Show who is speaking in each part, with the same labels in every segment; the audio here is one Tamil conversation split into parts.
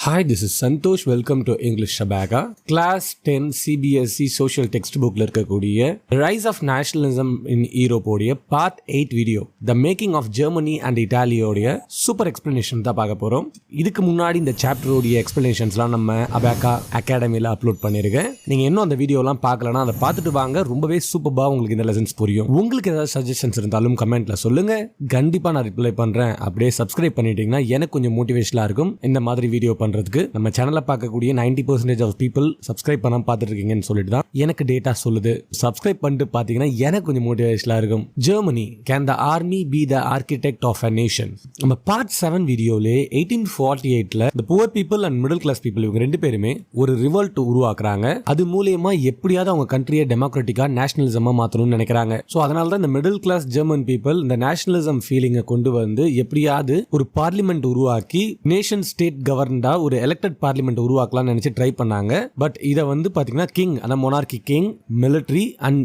Speaker 1: Hi, this is Santosh. Welcome to English Shabaga. Class 10 CBSE Social Textbook இருக்கக்கூடிய Rise of Nationalism in Europe உடைய Part 8 video The Making of Germany and Italy உடைய சூப்பர் எக்ஸ்பிளனேஷன் தான் பார்க்க போகிறோம். இதுக்கு முன்னாடி இந்த சாப்டர் உடைய எக்ஸ்பிளனேஷன்ஸ்லாம் நம்ம அபாகா அகாடமியில் அப்லோட் பண்ணியிருக்கேன். நீங்கள் இன்னும் அந்த வீடியோலாம் பார்க்கலன்னா அதை பார்த்துட்டு வாங்க. ரொம்பவே சூப்பராக உங்களுக்கு இந்த லெசன்ஸ் புரியும். உங்களுக்கு ஏதாவது சஜஷன்ஸ் இருந்தாலும் கமெண்ட்டில் சொல்லுங்கள். கண்டிப்பாக நான் ரிப்ளை பண்ணுறேன். அப்படியே சப்ஸ்கிரைப் பண்ணிட்டீங்கன்னா எனக்கு கொஞ்சம் மோட்டிவேஷனாக இருக்கும் இந்த மாதிரி வீடியோ பண்றதுக்கு. நம்ம சேனலை பார்க்கக்கூடிய 90% ஆஃப் பீப்புள் சப்ஸ்கிரைப் பண்ணாம பார்த்துட்டு இருக்கீங்கன்னு சொல்லிட்டு தான் எனக்கு டேட்டா சொல்லுது. சப்ஸ்கிரைப் பண்ணிட்டு பார்த்தீங்கன்னா எனக்கு கொஞ்சம் மோட்டிவேஷனா இருக்கும். Germany can the army be the architect of a nation. நம்ம பார்ட் 7 வீடியோல 1848ல the poor people and middle class people இவங்க ரெண்டு பேருமே ஒரு ரிவல்ட் உருவாக்குறாங்க. அது மூலமா எப்படியாவது அவங்க கண்ட்ரியை டெமோக்ராட்டிக்கா நேஷனலிசமா மாத்தணும்னு நினைக்கிறாங்க. ஸோ அதனால தான் இந்த மிடில் கிளாஸ் ஜெர்மன் பீப்புள் இந்த நேஷனலிசம் ஃபீலிங்கை கொண்டு வந்து எப்படியாவது ஒரு பார்லிமெண்ட் உருவாக்கி நேஷன் ஸ்டேட் கவர்னடா ஒரு எலெக்டட் பார்லிமெண்ட் உருவாக்கலாம்னு நினைச்சு ட்ரை பண்ணாங்க. பட் இதை வந்து பாத்தீங்கன்னா கிங், அந்த மொனார்கி கிங், மிலிட்டரி அண்ட்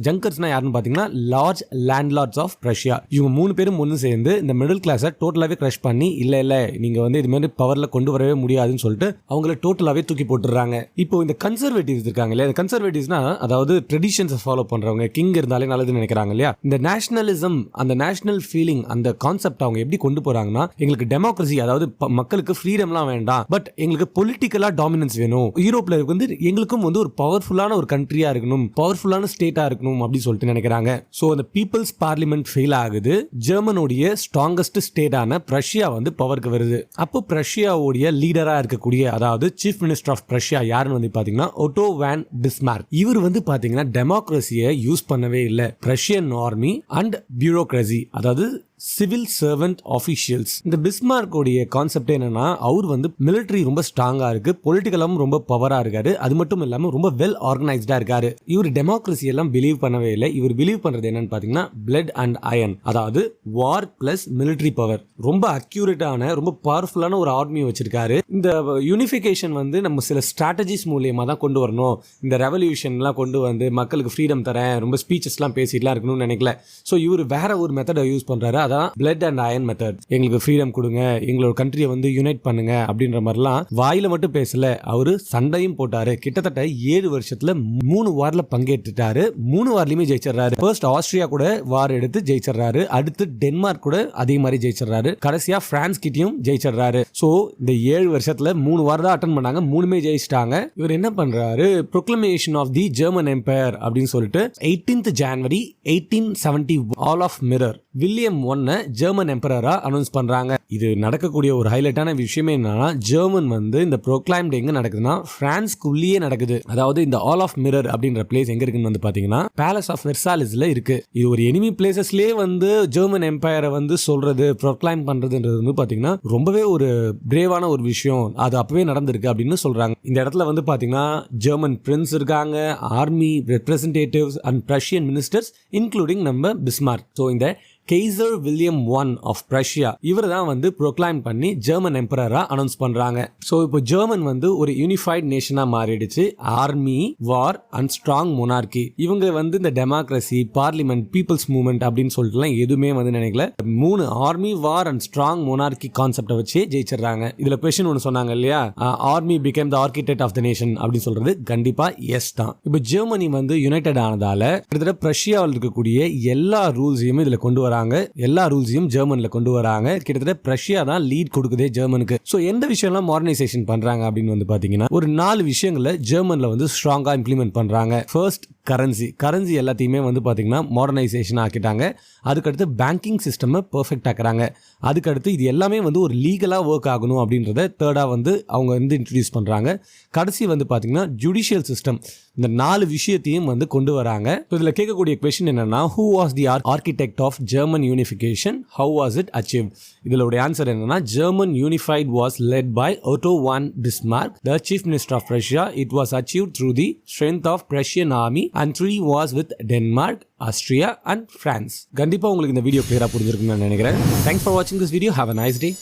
Speaker 1: ஜங்கர்ஸ்னா யாருன்னு பாத்தீங்கன்னா லார்ஜ் லேண்ட்லார்ட்ஸ் ஆஃப் ரஷ்யா. இவங்க மூணு பேரும் ஒன்று சேர்ந்து இந்த மிடில் கிளாஸை டோட்டலாவே கிரஷ் பண்ணி இல்ல நீங்க வந்து இது மாதிரி பவர்ல கொண்டு வரவே முடியாதுன்னு சொல்லிட்டு அவங்கள டோட்டலாவே தூக்கி போட்டுறாங்க. இப்போ இந்த கன்சர்வேட்டிவ்ஸ் இருக்காங்க இல்லையா, கன்சர்வேட்டிவ்ஸ்னா அதாவது ட்ரெடிஷன்ஸை ஃபாலோ பண்றவங்க, கிங் இருந்தாலே நல்லதுன்னு நினைக்கிறாங்க இல்லையா. இந்த நேஷனலிசம், அந்த நேஷனல் ஃபீலிங், அந்த கான்செப்ட் அவங்க எப்படி கொண்டு போறாங்கன்னா, எங்களுக்கு டெமோக்ரஸி அதாவது மக்களுக்கு ஃப்ரீடம்லாம் வேண்டாம், பட் எங்களுக்கு பொலிட்டிக்கலா டாமினன்ஸ் வேணும். யூரோப்ல வந்து எங்களுக்கும் வந்து ஒரு பவர்ஃபுல்லான ஒரு கண்ட்ரியா இருக்கணும், பவர்ஃபுல்லான ஸ்டேட்டா இருக்கணும் அப்படி சொல்லிட்டு நினைக்கிறாங்க. சோ அந்த பீப்புள்ஸ் பார்லிமெண்ட் ஃபெயில் ஆகுது. ஜெர்மனுடைய ஸ்ட்ராங்கஸ்ட் ஸ்டேட்டான பிரஷ்யா வந்து பவருக்கு வருது. அப்போ பிரஷ்யாவுடைய லீடரா இருக்கக்கூடிய அதாவது சீஃப் மினிஸ்டர் ஆஃப் பிரஷ்யா யாருன்னு வந்து பாத்தீங்கன்னா ஓட்டோ வான் பிஸ்மார்க். இவர் வந்து பாத்தீங்கன்னா டெமோக்ரஸியை யூஸ் பண்ணவே இல்லை. பிரஷ்யன் ஆர்மி அண்ட் பியூரோக்ரசி அதாவது சிவில் சர்வெண்ட் ஆஃபீஷியல்ஸ். இந்த பிஸ்மார்க்கோடைய கான்செப்ட் என்னன்னா, அவர் வந்து மிலிட்டரி ரொம்ப ஸ்ட்ராங்கா இருக்கு, பொலிட்டிக்கலும் ரொம்ப பவரா இருக்காரு, அது மட்டும் இல்லாம ரொம்ப வெல் ஆர்கனைஸ்டா இருக்காரு. இவர் டெமோக்ரஸி எல்லாம் பிலீவ் பண்ணவே இல்லை. இவர் பிலீவ் பண்றது என்னன்னு பாத்தீங்கன்னா பிளட் அண்ட் அயன், அதாவது வார் பிளஸ் மிலிட்டரி பவர். ரொம்ப அக்யூரேட்டான ரொம்ப பவர்ஃபுல்லான ஒரு ஆர்மி வச்சிருக்காரு. இந்த யூனிஃபிகேஷன் வந்து நம்ம சில ஸ்ட்ராட்டஜிஸ் மூலியமா தான் கொண்டு வரணும். இந்த ரெவல்யூஷன் எல்லாம் கொண்டு வந்து மக்களுக்கு ஃப்ரீடம் தரேன், ரொம்ப ஸ்பீச்சஸ் எல்லாம் பேசிட்டுலாம் இருக்கணும்னு நினைக்கல. ஸோ இவர் வேற ஒரு மெத்தடை யூஸ் பண்றாரு, அதான் பிளட் அண்ட் அயன் மெத்தட். எங்களுக்கு ஃப்ரீடம் கொடுங்க, எங்களோட கண்ட்ரியை வந்து யுனைட் பண்ணுங்க அப்படின்ற மாதிரிலாம் வாயில மட்டும் பேசல, அவரு சண்டையும் போட்டாரு. கிட்டத்தட்ட 7 வருஷத்துல 3 வார்ல பங்கேற்றுட்டாரு. 3 வார்லயுமே ஜெயிச்சிடறாரு. ஃபர்ஸ்ட் ஆஸ்திரியா கூட வார் எடுத்து ஜெயிச்சிடறாரு, அடுத்து டென்மார்க் கூட அதே மாதிரி ஜெயிச்சிடறாரு, கடைசியா பிரான்ஸ் கிட்டயும் ஜெயிச்சிடறாரு. சோ இந்த 7 வருஷத்துல 3 வார் தான் அட்டன் பண்ணாங்க, 3மே ஜெயிச்சிட்டாங்க. இவர் என்ன பண்றாரு, proclamation of the German Empire அப்படின்னு சொல்லிட்டு 18th January 1870 hall of mirror William 1 German எம்பரரா அனௌன்ஸ் பண்றாங்க. இது நடக்கக்கூடிய ஒரு ஹைலைட்டான விஷயமே என்னன்னா, ஜெர்மன் வந்து இந்த ப்ரோக்ளைம்ட் எங்க நடக்குதுன்னா பிரான்ஸ்க்குள்ளேயே நடக்குது. அதாவது இந்த ஆல் ஆஃப் மிரர் அப்படின்ற பிளேஸ் எங்க இருக்குன்னு வந்து பாத்தீங்கன்னா பேலஸ் ஆஃப் வெர்சாலிஸ்ல இருக்கு. இது ஒரு எனிமி பிளேசஸ்லயே வந்து ஜெர்மன் எம்பையரை வந்து சொல்றது, ப்ரோக்ளைம் பண்றதுன்றது வந்து பாத்தீங்கன்னா ரொம்பவே ஒரு பிரேவான ஒரு விஷயம். அது அப்பவே நடந்திருக்கு அப்படின்னு சொல்றாங்க. இந்த இடத்துல வந்து பாத்தீங்கன்னா ஜெர்மன் பிரின்ஸ் இருக்காங்க, army representatives and Prussian ministers including நம்ம பிஸ்மார்க். ஸோ இந்த கெய்சர் வில்லியம் 1 ஆஃப் பிரஷ்யா இவர் தான் வந்து ப்ரோக்ளைம் பண்ணி ஜெர்மன் எம்பரரா அனௌன்ஸ் பண்றாங்க. ஸோ இப்போ ஜெர்மன் வந்து ஒரு யூனிஃபைட் நேஷனா மாறிடுச்சு. Army, war and strong monarchy. இவங்க வந்து இந்த டெமோக்ரஸி, பார்லிமெண்ட், பீப்புள்ஸ் மூவ்மெண்ட் அப்படின்னு சொல்லிட்டுலாம் எதுவுமே வந்து நினைக்கல. 3 army, war and strong monarchy கான்செப்டை வச்சு ஜெயிச்சிடறாங்க. இதுல கொஸ்டின் ஒன்று சொன்னாங்க இல்லையா, army became the architect of the nation அப்படின்னு சொல்றது கண்டிப்பா எஸ் தான். இப்போ ஜெர்மனி வந்து யுனைடெட் ஆனதால கிட்டத்தட்ட பிரஷ்யாவில் இருக்கக்கூடிய எல்லா ரூல்ஸையும் இதுல கொண்டு வராங்க. எல்லா ரூல்ஸையும் ஜெர்மன்ல கொண்டு வராங்க. கிட்டத்தட்ட பிரஷ்யா தான் லீட் கொடுக்குதே ஜெர்மனுக்கு. சோ எந்த விஷயம்லாம் மாடர்னைசேஷன் பண்றாங்க அப்படின்னு வந்து பாத்தீங்கன்னா ஒரு 4 விஷயங்களை ஜெர்மன்ல வந்து ஸ்ட்ராங்கா இம்ப்ளிமெண்ட் பண்றாங்க. ஃபர்ஸ்ட் கரன்சி எல்லாத்தையுமே வந்து பாத்தீங்கன்னா மாடர்னைசேஷன் ஆக்கிட்டாங்க. அதுக்கடுத்து பேங்கிங் சிஸ்டம் பெர்ஃபெக்ட் ஆக்குறாங்க. அதுக்கடுத்து இது எல்லாமே வந்து ஒரு லீகலா ஒர்க் ஆகணும் அப்படின்றத தேர்டா வந்து அவங்க வந்து இன்ட்ரடியூஸ் பண்றாங்க. கடைசி வந்து பாத்தீங்கன்னா ஜுடிஷியல் சிஸ்டம். இந்த 4 விஷயத்தையும் வந்து கொண்டு வராங்க. இதுல கேட்கக்கூடிய क्वेश्चन என்னன்னா, who was the architect of German unification, how was it achieved? இதோட ஆன்சர் என்னன்னா, German unified was led by Otto von Bismarck, the chief minister of Prussia. It was achieved through the strength of Prussian army and through wars with Denmark, Austria and France. கண்டிப்பா உங்களுக்கு இந்த வீடியோ கிளியரா புரிஞ்சிருக்கும்னு நினைக்கிறேன். Thanks for watching this video. Have a nice day.